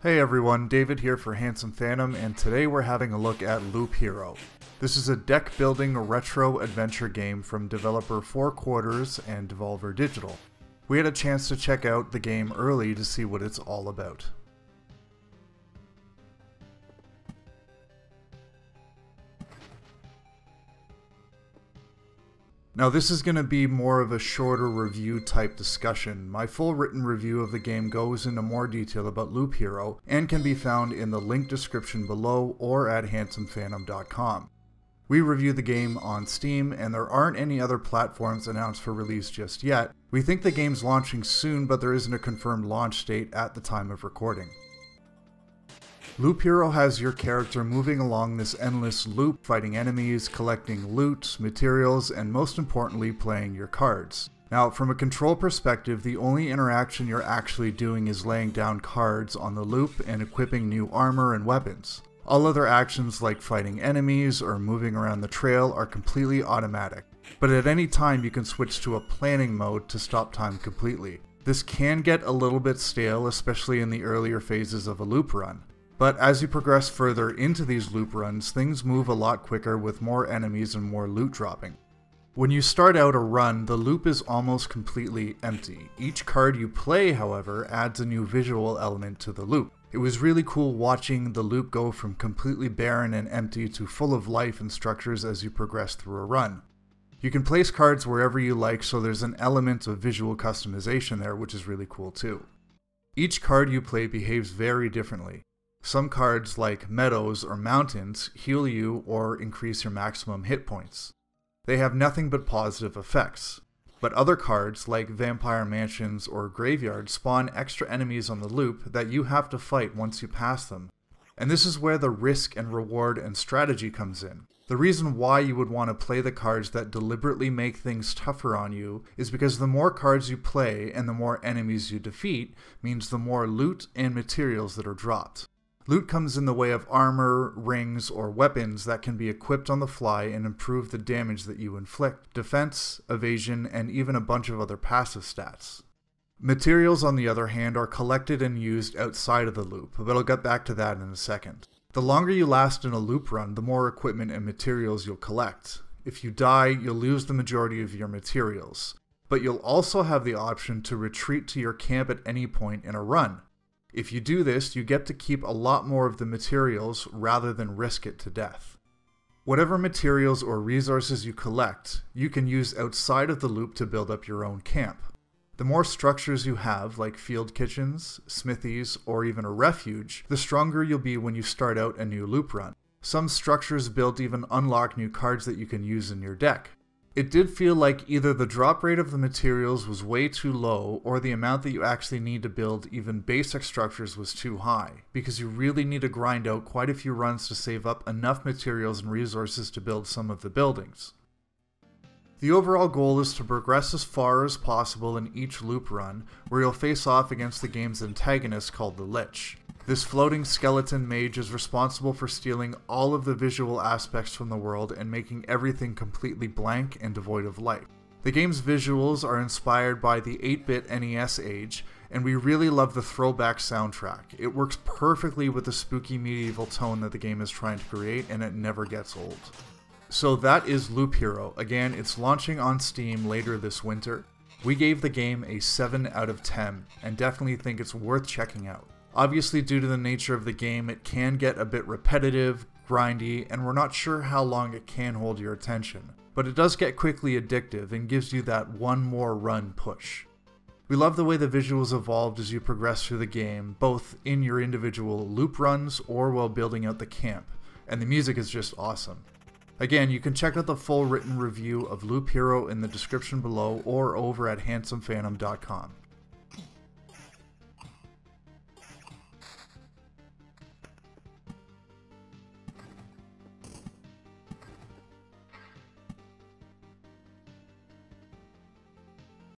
Hey everyone, David here for Handsome Phantom, and today we're having a look at Loop Hero. This is a deck building retro adventure game from developer 4 Quarters and Devolver Digital. We had a chance to check out the game early to see what it's all about. Now this is going to be more of a shorter review type discussion. My full written review of the game goes into more detail about Loop Hero and can be found in the link description below or at handsomephantom.com. We review the game on Steam and there aren't any other platforms announced for release just yet. We think the game's launching soon, but there isn't a confirmed launch date at the time of recording. Loop Hero has your character moving along this endless loop, fighting enemies, collecting loot, materials, and most importantly, playing your cards. Now, from a control perspective, the only interaction you're actually doing is laying down cards on the loop and equipping new armor and weapons. All other actions like fighting enemies or moving around the trail are completely automatic, but at any time you can switch to a planning mode to stop time completely. This can get a little bit stale, especially in the earlier phases of a loop run. But as you progress further into these loop runs, things move a lot quicker with more enemies and more loot dropping. When you start out a run, the loop is almost completely empty. Each card you play, however, adds a new visual element to the loop. It was really cool watching the loop go from completely barren and empty to full of life and structures as you progress through a run. You can place cards wherever you like, so there's an element of visual customization there, which is really cool too. Each card you play behaves very differently. Some cards, like Meadows or Mountains, heal you or increase your maximum hit points. They have nothing but positive effects. But other cards, like Vampire Mansions or Graveyard, spawn extra enemies on the loop that you have to fight once you pass them. And this is where the risk and reward and strategy comes in. The reason why you would want to play the cards that deliberately make things tougher on you is because the more cards you play and the more enemies you defeat means the more loot and materials that are dropped. Loot comes in the way of armor, rings, or weapons that can be equipped on the fly and improve the damage that you inflict, defense, evasion, and even a bunch of other passive stats. Materials, on the other hand, are collected and used outside of the loop, but I'll get back to that in a second. The longer you last in a loop run, the more equipment and materials you'll collect. If you die, you'll lose the majority of your materials, but you'll also have the option to retreat to your camp at any point in a run. If you do this, you get to keep a lot more of the materials rather than risk it to death. Whatever materials or resources you collect, you can use outside of the loop to build up your own camp. The more structures you have, like field kitchens, smithies, or even a refuge, the stronger you'll be when you start out a new loop run. Some structures built even unlock new cards that you can use in your deck. It did feel like either the drop rate of the materials was way too low, or the amount that you actually need to build even basic structures was too high, because you really need to grind out quite a few runs to save up enough materials and resources to build some of the buildings. The overall goal is to progress as far as possible in each loop run, where you'll face off against the game's antagonist called the Lich. This floating skeleton mage is responsible for stealing all of the visual aspects from the world and making everything completely blank and devoid of life. The game's visuals are inspired by the 8-bit NES age, and we really love the throwback soundtrack. It works perfectly with the spooky medieval tone that the game is trying to create, and it never gets old. So that is Loop Hero. Again, it's launching on Steam later this winter. We gave the game a 7 out of 10, and definitely think it's worth checking out. Obviously, due to the nature of the game, it can get a bit repetitive, grindy, and we're not sure how long it can hold your attention. But it does get quickly addictive and gives you that one more run push. We love the way the visuals evolved as you progress through the game, both in your individual loop runs or while building out the camp, and the music is just awesome. Again, you can check out the full written review of Loop Hero in the description below or over at handsomephantom.com.